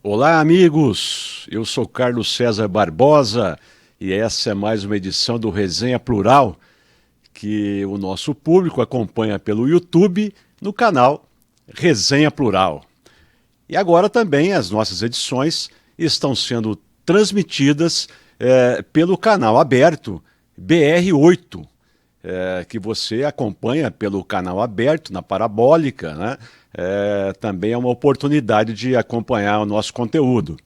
Olá, amigos! Eu sou Carlos César Barbosa e essa é mais uma edição do Resenha Plural que o nosso público acompanha pelo YouTube no canal Resenha Plural. E agora também as nossas edições estão sendo transmitidas pelo canal aberto BR8, que você acompanha pelo canal aberto na Parabólica, né? Também é uma oportunidade de acompanhar o nosso conteúdo.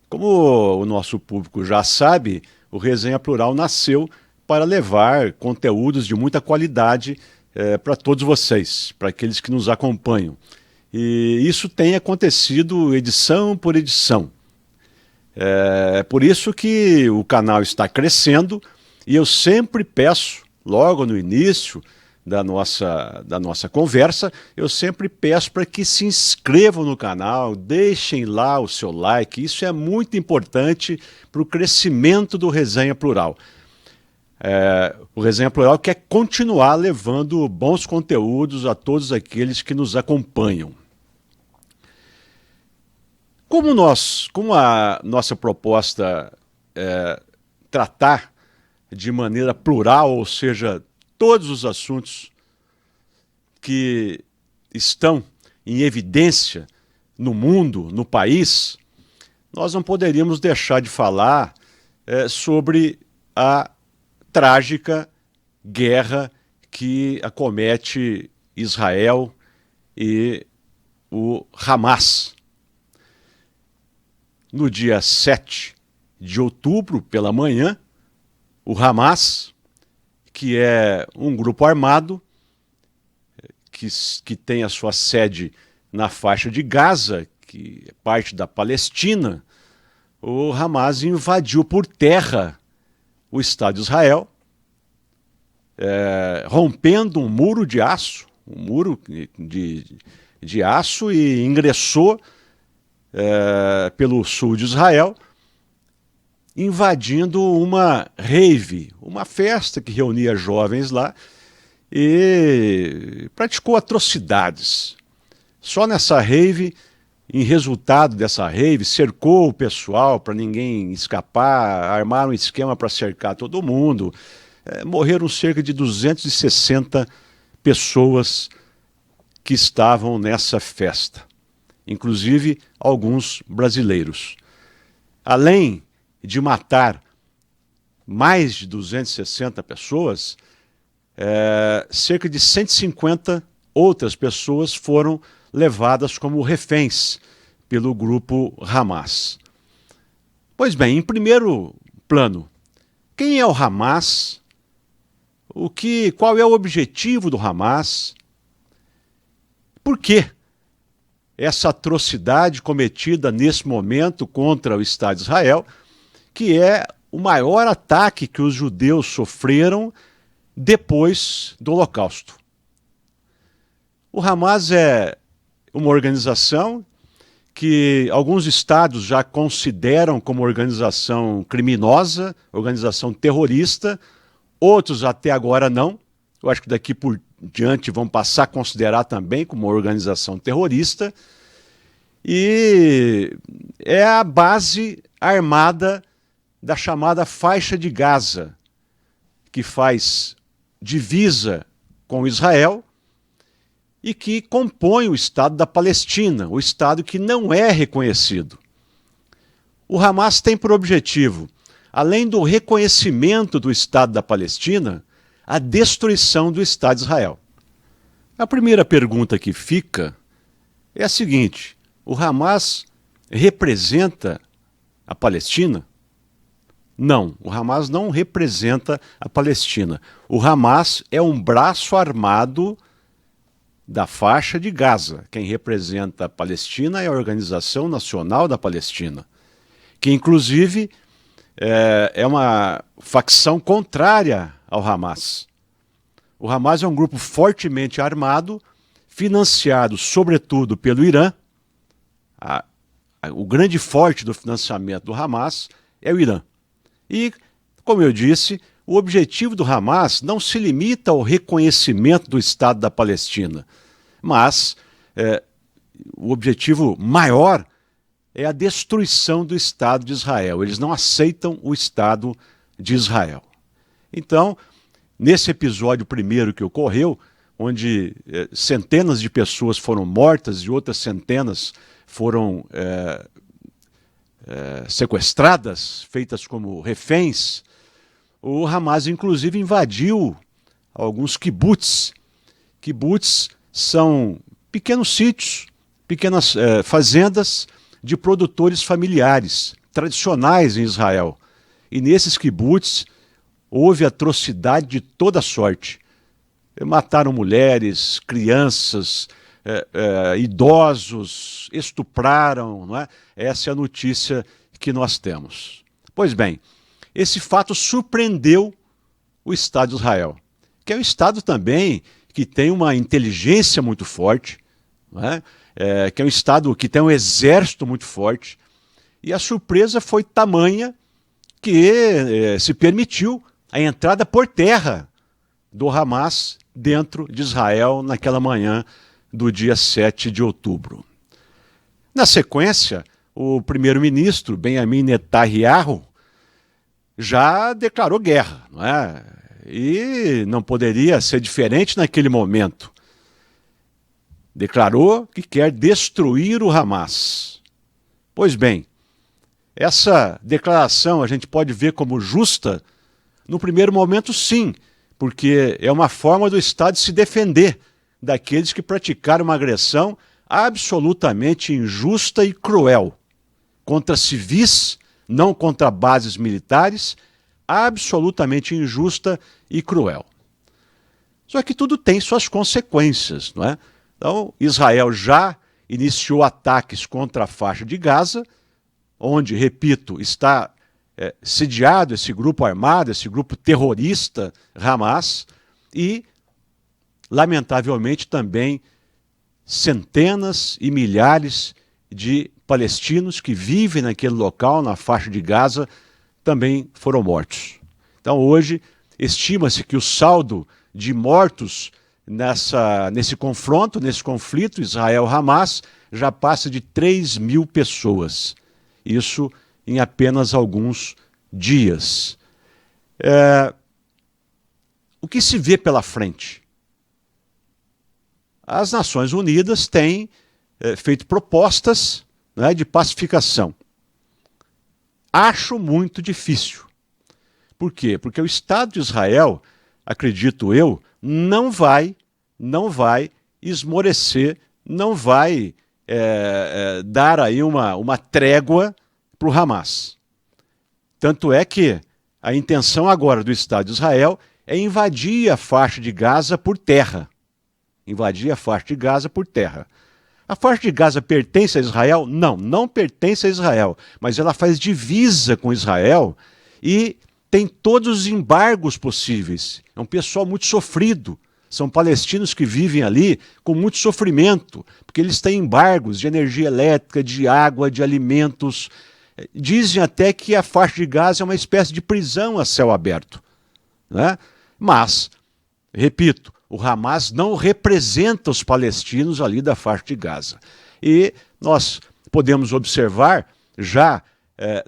Como o nosso público já sabe, o Resenha Plural nasceu para levar conteúdos de muita qualidade para todos vocês, para aqueles que nos acompanham. E isso tem acontecido edição por edição. É por isso que o canal está crescendo e eu sempre peço, logo no início da nossa conversa, eu sempre peço para que se inscrevam no canal, deixem lá o seu like, isso é muito importante para o crescimento do Resenha Plural. O Resenha Plural quer continuar levando bons conteúdos a todos aqueles que nos acompanham. Como a nossa proposta é tratar de maneira plural, ou seja, todos os assuntos que estão em evidência no mundo, no país, nós não poderíamos deixar de falar sobre a trágica guerra que acomete Israel e o Hamas. No dia 7 de outubro, pela manhã, o Hamas, que é um grupo armado que tem a sua sede na faixa de Gaza, que é parte da Palestina, o Hamas invadiu por terra o Estado de Israel, rompendo um muro de aço, de aço, e ingressou pelo sul de Israel, invadindo uma rave, uma festa que reunia jovens lá, e praticou atrocidades. Só nessa rave, em resultado dessa rave, cercou o pessoal para ninguém escapar, armaram um esquema para cercar todo mundo. Morreram cerca de 260 pessoas que estavam nessa festa, inclusive alguns brasileiros. Além de matar mais de 260 pessoas, cerca de 150 outras pessoas foram levadas como reféns pelo grupo Hamas. Pois bem, em primeiro plano, quem é o Hamas? Qual é o objetivo do Hamas? Por que essa atrocidade cometida nesse momento contra o Estado de Israel, que é o maior ataque que os judeus sofreram depois do Holocausto? O Hamas é uma organização que alguns estados já consideram como organização criminosa, organização terrorista, outros até agora não. Eu acho que daqui por diante vão passar a considerar também como uma organização terrorista, e é a base armada da chamada faixa de Gaza, que faz divisa com Israel e que compõe o Estado da Palestina, o Estado que não é reconhecido. O Hamas tem por objetivo, além do reconhecimento do Estado da Palestina, a destruição do Estado de Israel. A primeira pergunta que fica é a seguinte: o Hamas representa a Palestina? Não, o Hamas não representa a Palestina. O Hamas é um braço armado da faixa de Gaza. Quem representa a Palestina é a Organização Nacional da Palestina, que inclusive é uma facção contrária ao Hamas. O Hamas é um grupo fortemente armado, financiado sobretudo pelo Irã. O grande forte do financiamento do Hamas é o Irã. E, como eu disse, o objetivo do Hamas não se limita ao reconhecimento do Estado da Palestina, mas o objetivo maior é a destruição do Estado de Israel. Eles não aceitam o Estado de Israel. Então, nesse episódio primeiro que ocorreu, onde centenas de pessoas foram mortas e outras centenas foram sequestradas, feitas como reféns, o Hamas inclusive invadiu alguns kibbutz. Kibbutz são pequenos sítios, pequenas fazendas de produtores familiares, tradicionais em Israel. E nesses kibbutz houve atrocidade de toda sorte. Mataram mulheres, crianças, idosos, estupraram, não é? Essa é a notícia que nós temos. Pois bem, esse fato surpreendeu o Estado de Israel, que é um Estado também que tem uma inteligência muito forte, não é? Que é um Estado que tem um exército muito forte, e a surpresa foi tamanha que se permitiu a entrada por terra do Hamas dentro de Israel naquela manhã do dia 7 de outubro. Na sequência, o primeiro-ministro Benjamin Netanyahu já declarou guerra, não é? E não poderia ser diferente naquele momento. Declarou que quer destruir o Hamas. Pois bem, essa declaração a gente pode ver como justa. No primeiro momento, sim, porque é uma forma do Estado se defender daqueles que praticaram uma agressão absolutamente injusta e cruel contra civis, não contra bases militares, absolutamente injusta e cruel. Só que tudo tem suas consequências, não é? Então, Israel já iniciou ataques contra a faixa de Gaza, onde, repito, está sediado esse grupo armado, esse grupo terrorista Hamas, e, lamentavelmente, também centenas e milhares de palestinos que vivem naquele local, na faixa de Gaza, também foram mortos. Então, hoje, estima-se que o saldo de mortos nesse confronto, nesse conflito Israel-Hamas, já passa de 3.000 pessoas. Isso em apenas alguns dias. O que se vê pela frente? As Nações Unidas têm feito propostas, né, de pacificação. Acho muito difícil. Por quê? Porque o Estado de Israel, acredito eu, não vai esmorecer, não vai dar aí uma trégua para o Hamas. Tanto é que a intenção agora do Estado de Israel é invadir a faixa de Gaza por terra. Invadir a faixa de Gaza por terra. A faixa de Gaza pertence a Israel? Não, não pertence a Israel, mas ela faz divisa com Israel e tem todos os embargos possíveis. É um pessoal muito sofrido. São palestinos que vivem ali com muito sofrimento, porque eles têm embargos de energia elétrica, de água, de alimentos. Dizem até que a faixa de Gaza é uma espécie de prisão a céu aberto, né? Mas, repito, o Hamas não representa os palestinos ali da faixa de Gaza. E nós podemos observar, já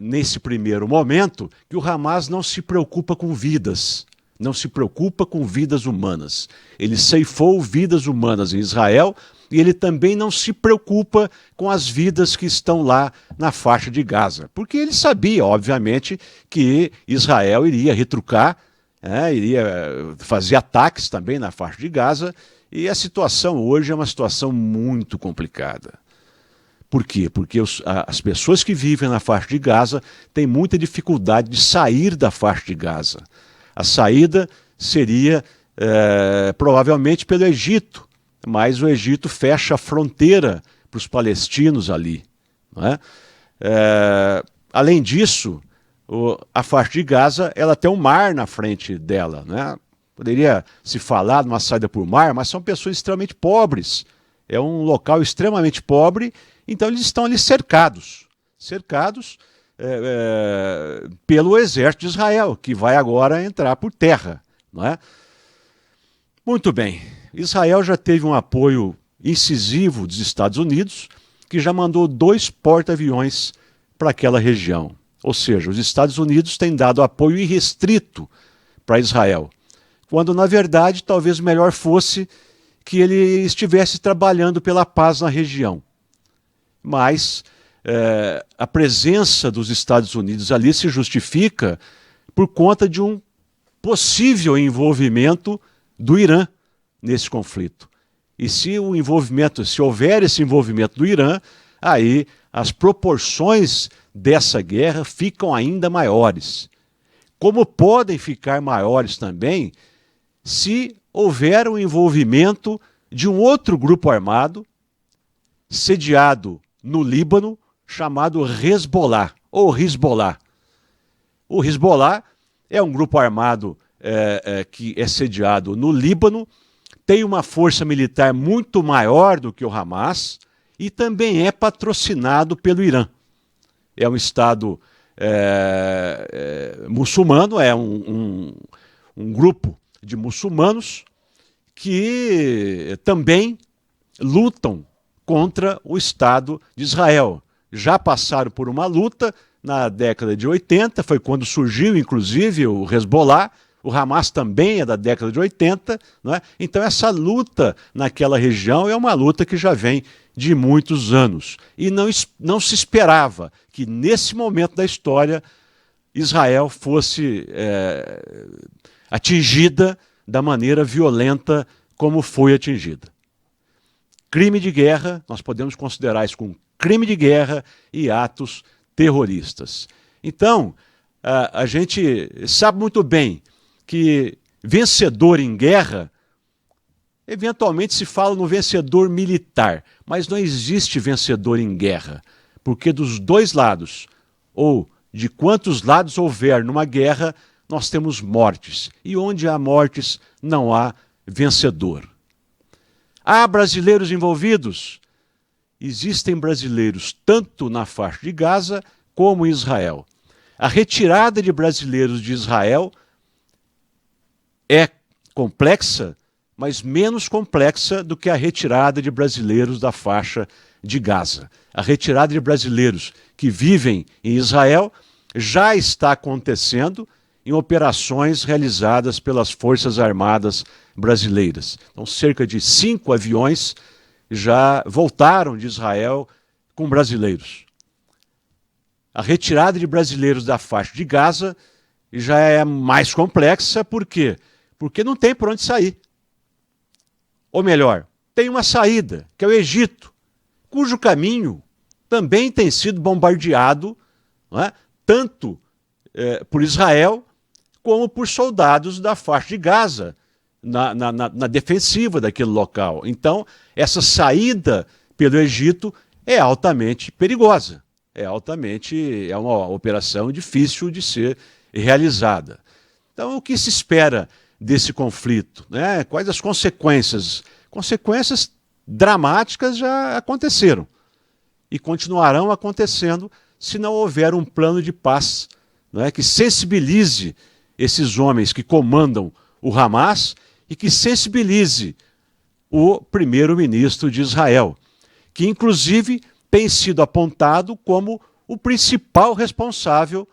nesse primeiro momento, que o Hamas não se preocupa com vidas, não se preocupa com vidas humanas. Ele ceifou vidas humanas em Israel e ele também não se preocupa com as vidas que estão lá na faixa de Gaza. Porque ele sabia, obviamente, que Israel iria retrucar, iria fazer ataques também na faixa de Gaza, e a situação hoje é uma situação muito complicada. Por quê? Porque as pessoas que vivem na faixa de Gaza têm muita dificuldade de sair da faixa de Gaza. A saída seria provavelmente pelo Egito, mas o Egito fecha a fronteira para os palestinos ali, não é? Além disso, a faixa de Gaza ela tem um mar na frente dela, né? Poderia se falar de uma saída por mar, mas são pessoas extremamente pobres. É um local extremamente pobre, então eles estão ali cercados pelo exército de Israel, que vai agora entrar por terra, não é? Muito bem, Israel já teve um apoio incisivo dos Estados Unidos, que já mandou 2 porta-aviões para aquela região. Ou seja, os Estados Unidos têm dado apoio irrestrito para Israel, quando na verdade talvez melhor fosse que ele estivesse trabalhando pela paz na região. Mas a presença dos Estados Unidos ali se justifica por conta de um possível envolvimento do Irã nesse conflito. E se houver esse envolvimento do Irã, aí as proporções dessa guerra ficam ainda maiores. Como podem ficar maiores também se houver um envolvimento de um outro grupo armado sediado no Líbano, chamado Hezbollah, ou Hezbollah. O Hezbollah é um grupo armado que é sediado no Líbano, tem uma força militar muito maior do que o Hamas e também é patrocinado pelo Irã. É um Estado muçulmano, é um grupo de muçulmanos que também lutam contra o Estado de Israel. Já passaram por uma luta na década de 80, foi quando surgiu inclusive o Hezbollah. O Hamas também é da década de 80, não é? Então essa luta naquela região é uma luta que já vem de muitos anos. E não se esperava que nesse momento da história Israel fosse atingida da maneira violenta como foi atingida. Crime de guerra, nós podemos considerar isso como crime de guerra e atos terroristas. Então, a gente sabe muito bem que vencedor em guerra, eventualmente se fala no vencedor militar, mas não existe vencedor em guerra, porque dos dois lados, ou de quantos lados houver numa guerra, nós temos mortes, e onde há mortes não há vencedor. Há brasileiros envolvidos? Existem brasileiros tanto na faixa de Gaza como em Israel. A retirada de brasileiros de Israel é complexa, mas menos complexa do que a retirada de brasileiros da faixa de Gaza. A retirada de brasileiros que vivem em Israel já está acontecendo em operações realizadas pelas Forças Armadas brasileiras. Então, cerca de 5 aviões já voltaram de Israel com brasileiros. A retirada de brasileiros da faixa de Gaza já é mais complexa, por quê? Porque não tem por onde sair. Ou melhor, tem uma saída, que é o Egito, cujo caminho também tem sido bombardeado, não é? Tanto por Israel como por soldados da faixa de Gaza, na defensiva daquele local. Então, essa saída pelo Egito é altamente perigosa. É uma operação difícil de ser realizada. Então, o que se espera desse conflito, né? Quais as consequências? Consequências dramáticas já aconteceram e continuarão acontecendo se não houver um plano de paz, né, que sensibilize esses homens que comandam o Hamas e que sensibilize o primeiro-ministro de Israel, que inclusive tem sido apontado como o principal responsável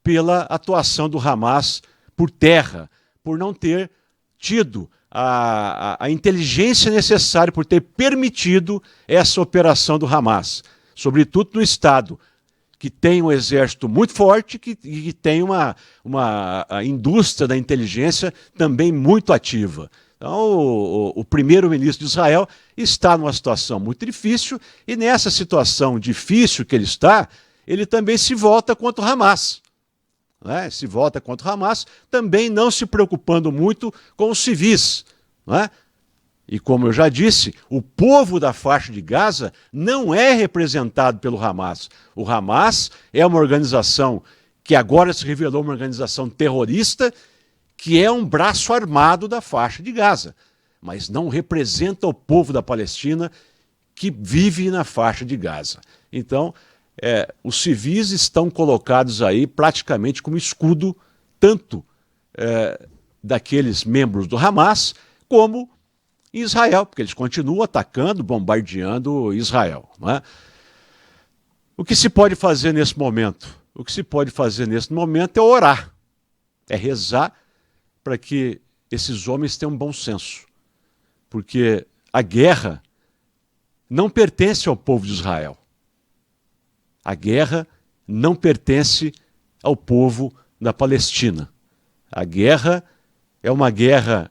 pela atuação do Hamas por terra, por não ter tido a inteligência necessária, por ter permitido essa operação do Hamas, sobretudo no Estado, que tem um exército muito forte e que tem uma indústria da inteligência também muito ativa. Então, o primeiro-ministro de Israel está numa situação muito difícil e nessa situação difícil que ele está, ele também se volta contra o Hamas. Né? Se volta contra o Hamas, também não se preocupando muito com os civis. Né? E como eu já disse, o povo da faixa de Gaza não é representado pelo Hamas. O Hamas é uma organização que agora se revelou uma organização terrorista, que é um braço armado da faixa de Gaza, mas não representa o povo da Palestina que vive na faixa de Gaza. Então, os civis estão colocados aí praticamente como escudo, tanto daqueles membros do Hamas, como em Israel, porque eles continuam atacando, bombardeando Israel. Não é? O que se pode fazer nesse momento? O que se pode fazer nesse momento é orar, é rezar para que esses homens tenham bom senso. Porque a guerra não pertence ao povo de Israel. A guerra não pertence ao povo da Palestina. A guerra é uma guerra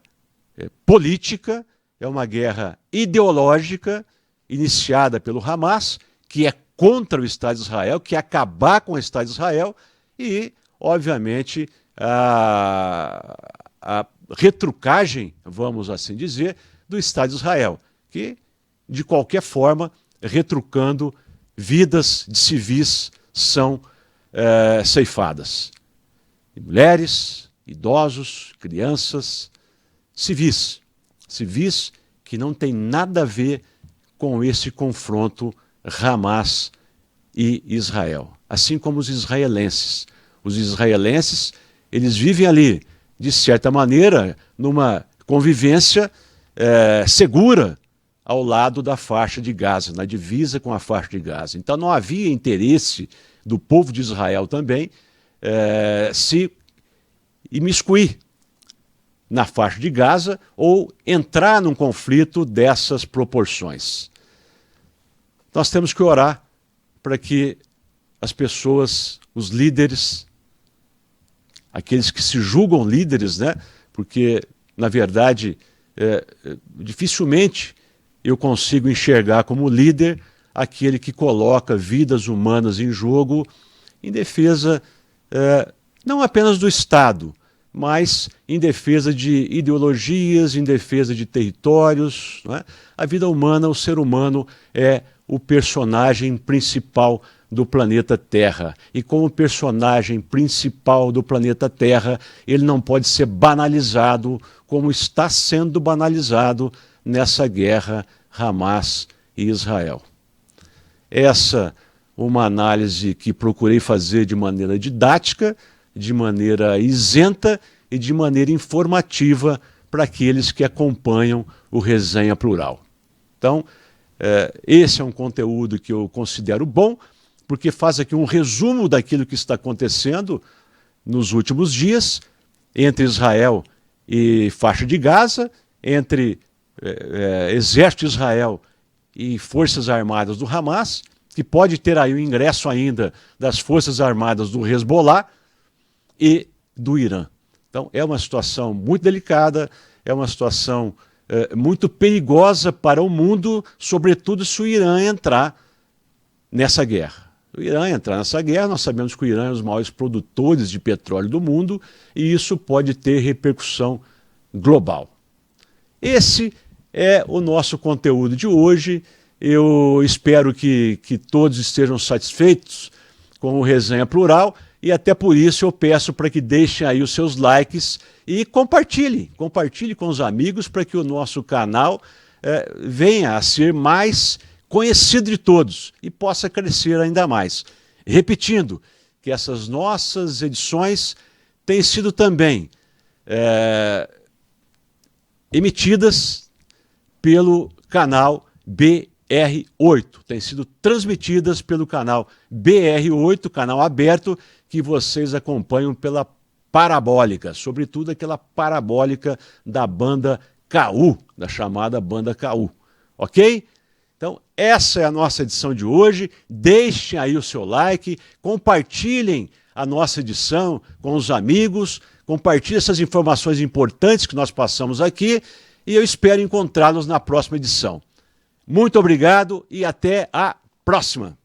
política, é uma guerra ideológica iniciada pelo Hamas, que é contra o Estado de Israel, que é acabar com o Estado de Israel e, obviamente, a retrucagem, vamos assim dizer, do Estado de Israel, que, de qualquer forma, retrucando, vidas de civis são ceifadas. E mulheres, idosos, crianças, civis que não tem nada a ver com esse confronto Hamas e Israel. Assim como os israelenses. Os israelenses, eles vivem ali, de certa maneira, numa convivência segura ao lado da faixa de Gaza, na divisa com a faixa de Gaza. Então não havia interesse do povo de Israel também se imiscuir na faixa de Gaza ou entrar num conflito dessas proporções. Nós temos que orar para que as pessoas, os líderes, aqueles que se julgam líderes, né? Porque, na verdade, dificilmente eu consigo enxergar como líder aquele que coloca vidas humanas em jogo em defesa não apenas do Estado, mas em defesa de ideologias, em defesa de territórios. Não é? A vida humana, o ser humano é o personagem principal do planeta Terra. E como personagem principal do planeta Terra, ele não pode ser banalizado como está sendo banalizado nessa guerra Hamas e Israel. Essa uma análise que procurei fazer de maneira didática, de maneira isenta e de maneira informativa para aqueles que acompanham o Resenha Plural. Então, esse é um conteúdo que eu considero bom, porque faz aqui um resumo daquilo que está acontecendo nos últimos dias entre Israel e faixa de Gaza, entre exército de Israel e forças armadas do Hamas, que pode ter aí o ingresso ainda das forças armadas do Hezbollah e do Irã. Então é uma situação muito delicada, é uma situação muito perigosa para o mundo, sobretudo se o Irã entrar nessa guerra. O Irã entrar nessa guerra, nós sabemos que o Irã é um dos maiores produtores de petróleo do mundo e isso pode ter repercussão global. Esse é o nosso conteúdo de hoje. Eu espero que todos estejam satisfeitos com o Resenha Plural e até por isso eu peço para que deixem aí os seus likes e compartilhe com os amigos para que o nosso canal venha a ser mais conhecido de todos e possa crescer ainda mais. Repetindo que essas nossas edições têm sido também emitidas pelo canal BR8, têm sido transmitidas pelo canal BR8, canal aberto, que vocês acompanham pela parabólica, sobretudo aquela parabólica da banda KU, da chamada banda KU, ok? Então, essa é a nossa edição de hoje. Deixem aí o seu like, compartilhem a nossa edição com os amigos, compartilhem essas informações importantes que nós passamos aqui e eu espero encontrá-los na próxima edição. Muito obrigado e até a próxima!